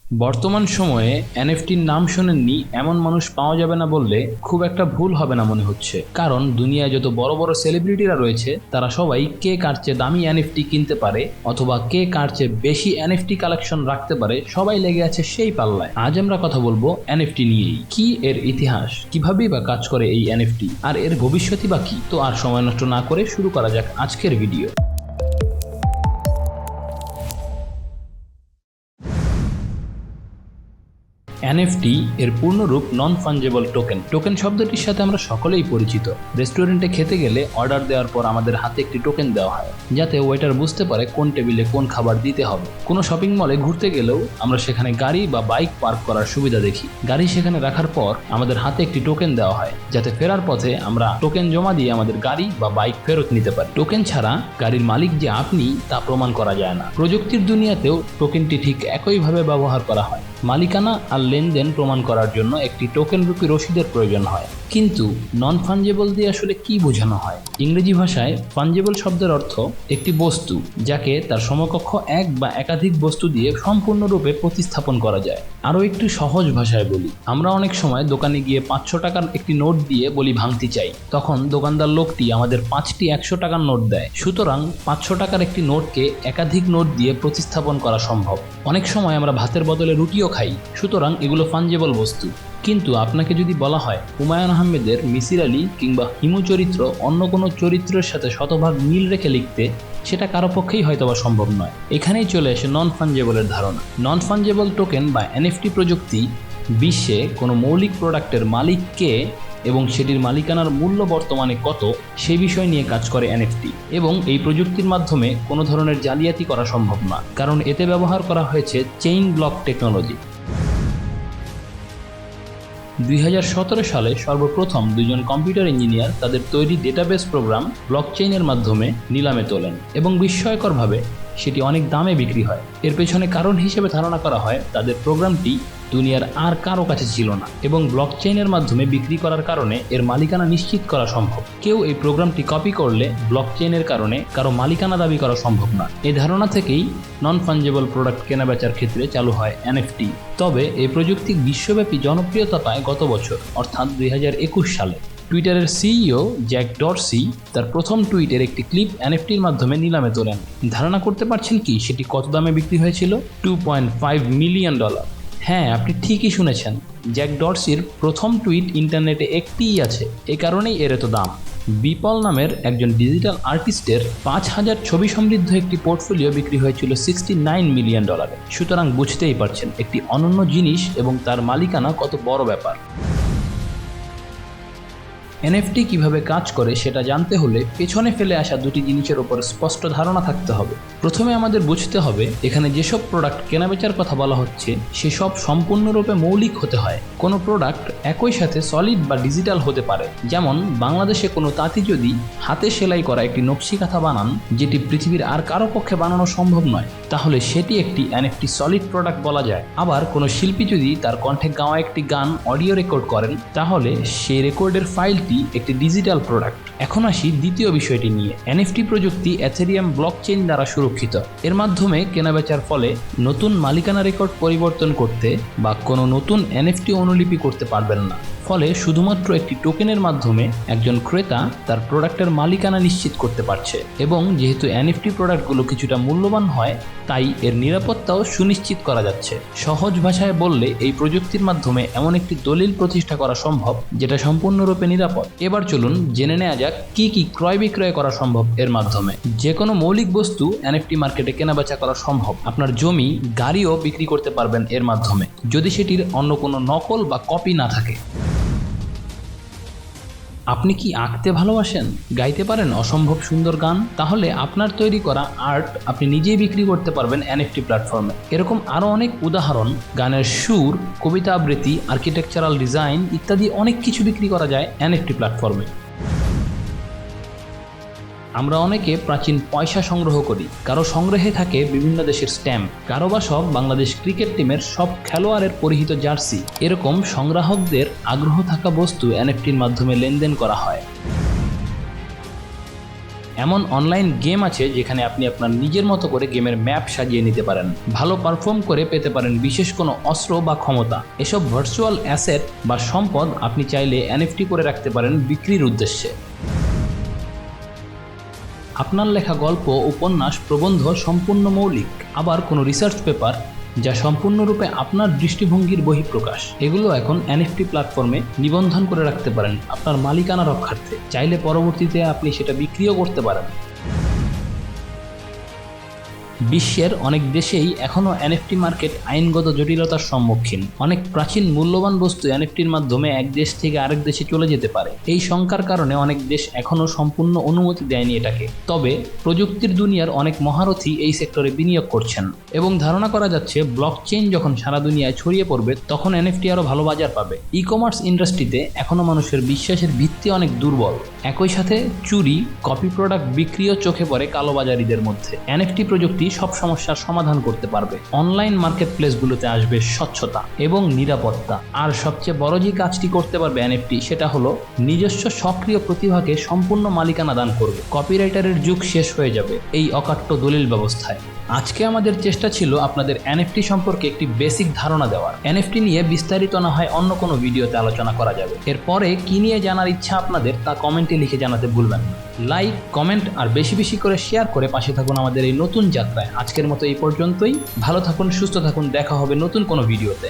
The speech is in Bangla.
বর্তমান সময়ে এনএফটির নাম শোনেননি এমন মানুষ পাওয়া যাবে না বললে খুব একটা ভুল হবে না মনে হচ্ছে। কারণ দুনিয়ায় যত বড় বড় সেলিব্রিটিরা রয়েছে তারা সবাই কে কার চেয়ে দামি এনএফটি কিনতে পারে অথবা কে কার চেয়ে বেশি এনএফটি কালেকশন রাখতে পারে, সবাই লেগে আছে সেই পাল্লায়। আজ আমরা কথা বলবো এনএফটি নিয়েই। কি এর ইতিহাস, কিভাবেই বা কাজ করে এই এনএফটি, আর এর ভবিষ্যৎই বা কি। তো আর সময় নষ্ট না করে শুরু করা যাক আজকের ভিডিও। এনএফটি এর পূর্ণরূপ নন ফাঞ্জেবল টোকেন। টোকেন শব্দটির সাথে আমরা সকলেই পরিচিত। রেস্টুরেন্টে খেতে গেলে অর্ডার দেওয়ার পর আমাদের হাতে একটি টোকেন দেওয়া হয়, যাতে ওয়েটার বুঝতে পারে কোন টেবিলে কোন খাবার দিতে হবে। কোনো শপিং মলে ঘুরতে গেলেও আমরা সেখানে গাড়ি বা বাইক পার্ক করার সুবিধা দেখি। গাড়ি সেখানে রাখার পর আমাদের হাতে একটি টোকেন দেওয়া হয়, যাতে ফেরার পথে আমরা টোকেন জমা দিয়ে আমাদের গাড়ি বা বাইক ফেরত নিতে পারি। টোকেন ছাড়া গাড়ির মালিক যে আপনি তা প্রমাণ করা যায় না। প্রযুক্তির দুনিয়াতেও টোকেনটি ঠিক একইভাবে ব্যবহার করা হয়। মালিকানা আর লেনদেন প্রমাণ করার জন্য একটি টোকেন রূপী রসিদের প্রয়োজন হয়। কিন্তু নন ফাঞ্জেবল দিয়ে আসলে কি বোঝানো হয়? ইংরেজি ভাষায় ফাঞ্জেবল শব্দের অর্থ একটি বস্তু যাকে তার সমকক্ষ এক বা একাধিক বস্তু দিয়ে সম্পূর্ণরূপে প্রতিস্থাপন করা যায়। আরও একটু সহজ ভাষায় বলি, আমরা অনেক সময় দোকানে গিয়ে 500 টাকার একটি নোট দিয়ে বলি ভাঙতে চাই, তখন দোকানদার লোকটি আমাদের 5টি 100 টাকার নোট দেয়। সুতরাং 500 টাকার একটি নোটকে একাধিক নোট দিয়ে প্রতিস্থাপন করা সম্ভব। অনেক সময় আমরা ভাতের বদলে রুটিও খাই, সুতরাং এগুলো ফাঞ্জেবল বস্তু। কিন্তু আপনাকে যদি বলা হয় হুমায়ুন আহমেদের মিসির আলী কিংবা হিমু চরিত্র অন্য কোনো চরিত্রের সাথে শতভাগ মিল রেখে লিখতে, সেটা কারো পক্ষেই হয়তোবা সম্ভব নয়। এখানেই চলে আসে নন ফাঞ্জেবলের ধারণা। নন ফাঞ্জেবল টোকেন বা এনএফটি প্রযুক্তি বিশ্বে কোনো মৌলিক প্রোডাক্টের মালিক কে এবং সেটির মালিকানার মূল্য বর্তমানে কত সে বিষয় নিয়ে কাজ করে এনএফটি। এবং এই প্রযুক্তির মাধ্যমে কোনো ধরনের জালিয়াতি করা সম্ভব না, কারণ এতে ব্যবহার করা হয়েছে চেইন ব্লক টেকনোলজি। 2017 সালে সর্বপ্রথম দুজন কম্পিউটার ইঞ্জিনিয়ার তাদের তৈরি ডেটাবেস প্রোগ্রাম ব্লকচেইনের মাধ্যমে নিলামে তোলেন এবং বিস্ময়করভাবে সেটি অনেক দামে বিক্রি হয়। এর পেছনে কারণ হিসেবে ধারণা করা হয় তাদের প্রোগ্রামটি দুনিয়ার আর কারো কাছে ছিল না এবং ব্লকচেইনের মাধ্যমে বিক্রি করার কারণে এর মালিকানা নিশ্চিত করা সম্ভব। কেউ এই প্রোগ্রামটি কপি করলে ব্লকচেইনের কারণে কারো মালিকানা দাবি করা সম্ভব না। এই ধারণা থেকেই নন ফাঞ্জেবল প্রোডাক্ট কেনাবেচার ক্ষেত্রে চালু হয় এনএফটি। তবে এই প্রযুক্তি বিশ্বব্যাপী জনপ্রিয়তা পায় গত বছর, অর্থাৎ 2021 সালে। টুইটারের সিইও জ্যাক ডরসি তার প্রথম টুইটের একটি ক্লিপ এনএফটির মাধ্যমে নিলামে তোলেন। ধারণা করতে পারছেন কি সেটি কত দামে বিক্রি হয়েছিল? $2.5 মিলিয়ন। হ্যাঁ, আপনি ঠিকই শুনেছেন। জ্যাক ডরসির প্রথম টুইট ইন্টারনেটে একটিই আছে, এ কারণেই এর এত দাম। বিপল নামের একজন ডিজিটাল আর্টিস্টের 5000 ছবি সমৃদ্ধ একটি পোর্টফোলিও বিক্রি হয়েছিল $69 মিলিয়ন। সুতরাং বুঝতেই পারছেন একটি অনন্য জিনিস এবং তার মালিকানা কত বড় ব্যাপার। এনএফটি কিভাবে কাজ করে সেটা জানতে হলে পেছনে ফেলে আসা দুটি জিনিসের উপর স্পষ্ট ধারণা থাকতে হবে। প্রথমে আমাদের বুঝতে হবে এখানে যেসব প্রোডাক্ট কেনাবেচার কথা বলা হচ্ছে সেসব সম্পূর্ণরূপে মৌলিক হতে হয়। কোনো প্রোডাক্ট একই সাথে সলিড বা ডিজিটাল হতে পারে। যেমন বাংলাদেশে কোনো তাঁতি যদি হাতে সেলাই করা একটি নকশি কাঁথা বানান যেটি পৃথিবীর আর কারো পক্ষে বানানো সম্ভব নয়, তাহলে সেটি একটি এনএফটি সলিড প্রোডাক্ট বলা যায়। আবার কোনো শিল্পী যদি তার কণ্ঠে গাওয়া একটি গান অডিও রেকর্ড করেন, তাহলে সেই রেকর্ডের ফাইল একটি ডিজিটাল প্রোডাক্ট। এখন আসি দ্বিতীয় বিষয়টি নিয়ে। এনএফটি প্রযুক্তি এথেরিয়াম ব্লকচেইন দ্বারা সুরক্ষিত। এর মাধ্যমে কেনাবেচার ফলে নতুন মালিকানা রেকর্ড পরিবর্তন করতে বা কোনো নতুন এনএফটি অনুলিপি করতে পারবেন না। ফলে শুধুমাত্র একটি টোকেনের মাধ্যমে একজন ক্রেতা তার প্রোডাক্টের মালিকানা নিশ্চিত করতে পারছে। এবং যেহেতু এনএফটি প্রোডাক্টগুলো কিছুটা মূল্যবান হয়, তাই এর নিরাপত্তাও সুনিশ্চিত করা যাচ্ছে। সহজ ভাষায় বললে এই প্রযুক্তির মাধ্যমে এমন একটি দলিল প্রতিষ্ঠা করা সম্ভব যেটা সম্পূর্ণরূপে নিরাপদ। এবার চলুন জেনে নেওয়া যাক কি কি ক্রয় বিক্রয় করা সম্ভব এর মাধ্যমে। যে কোনো মৌলিক বস্তু এনএফটি মার্কেটে কেনাবেচা করা সম্ভব। আপনার জমি, গাড়িও বিক্রি করতে পারবেন এর মাধ্যমে, যদি সেটির অন্য কোনো নকল বা কপি না থাকে। আপনি কি আঁকতে ভালোবাসেন, গাইতে পারেন অসম্ভব সুন্দর গান? তাহলে আপনার তৈরি করা আর্ট আপনি নিজেই বিক্রি করতে পারবেন এনএফটি প্ল্যাটফর্মে। এরকম আরও অনেক উদাহরণ, গানের সুর, কবিতা আবৃত্তি, আর্কিটেকচারাল ডিজাইন ইত্যাদি অনেক কিছু বিক্রি করা যায় এনএফটি প্ল্যাটফর্মে। আমরা অনেকে প্রাচীন পয়সা সংগ্রহ করি। কারো সংগ্রহে থাকে বিভিন্ন দেশের স্ট্যাম্প, কারো বা সব বাংলাদেশ ক্রিকেট টিমের সব খেলোয়াড়ের পরিহিত জার্সি। এরকম সংগ্রাহকদের আগ্রহ থাকা বস্তু এনএফটির মাধ্যমে লেনদেন করা হয়। এমন অনলাইন গেম আছে যেখানে আপনি আপনার নিজের মতো করে গেমের ম্যাপ সাজিয়ে নিতে পারেন, ভালো পারফর্ম করে পেতে পারেন বিশেষ কোনো অস্ত্র বা ক্ষমতা। এসব ভার্চুয়াল অ্যাসেট বা সম্পদ আপনি চাইলে এনএফটি করে রাখতে পারেন বিক্রির উদ্দেশ্যে। আপনার লেখা গল্প, উপন্যাস, প্রবন্ধ সম্পূর্ণ মৌলিক, আবার কোনো রিসার্চ পেপার যা সম্পূর্ণরূপে আপনার দৃষ্টিভঙ্গির বহিঃপ্রকাশ, এগুলো এখন এনএফটি প্ল্যাটফর্মে নিবন্ধন করে রাখতে পারেন আপনার মালিকানা রক্ষার্থে। চাইলে পরবর্তীতে আপনি সেটা বিক্রিও করতে পারেন। বিশ্বের অনেক দেশেই এখনও এনএফটি মার্কেট আইনগত জটিলতার সম্মুখীন। অনেক প্রাচীন মূল্যবান বস্তু এনএফটির মাধ্যমে এক দেশ থেকে আরেক দেশে চলে যেতে পারে। এই শঙ্কার কারণে অনেক দেশ এখনও সম্পূর্ণ অনুমতি দেয়নি এটাকে। তবে প্রযুক্তির দুনিয়ার অনেক মহারথী এই সেক্টরে বিনিয়োগ করছেন এবং ধারণা করা যাচ্ছে ব্লকচেইন যখন সারা দুনিয়ায় ছড়িয়ে পড়বে তখন এনএফটি আরও ভালো বাজার পাবে। ই কমার্স ইন্ডাস্ট্রিতে এখনও মানুষের বিশ্বাসের ভিত্তি অনেক দুর্বল। একই সাথে চুরি, কপি প্রোডাক্ট বিক্রিও চোখে পড়ে কালোবাজারিদের মধ্যে। এনএফটি প্রযুক্তি সব সমস্যার সমাধান করতে পারবে। অনলাইন মার্কেট প্লেসগুলোতে আসবে স্বচ্ছতা এবং নিরাপত্তা। আর সবচেয়ে বড় যে কাজটি করতে পারবে এনএফটি, সেটা হলো নিজস্ব সক্রিয় প্রতিভাকে সম্পূর্ণ মালিকানা দান করবে। কপিরাইটারের যুগ শেষ হয়ে যাবে এই অকাট্য দলিল ব্যবস্থায়। আজকে আমাদের চেষ্টা ছিল আপনাদের এনএফটি সম্পর্কে একটি বেসিক ধারণা দেওয়ার। এনএফটি নিয়ে বিস্তারিত না হয় অন্য কোনো ভিডিওতে আলোচনা করা যাবে। এরপরে কি নিয়ে জানার ইচ্ছা আপনাদের তা কমেন্টে লিখে জানাতে ভুলবেন না। লাইক, কমেন্ট আর বেশি বেশি করে শেয়ার করে পাশে থাকুন আমাদের এই নতুন যাত্রায়। আজকের মতো এই পর্যন্তই। ভালো থাকুন, সুস্থ থাকুন, দেখা হবে নতুন কোনো ভিডিওতে।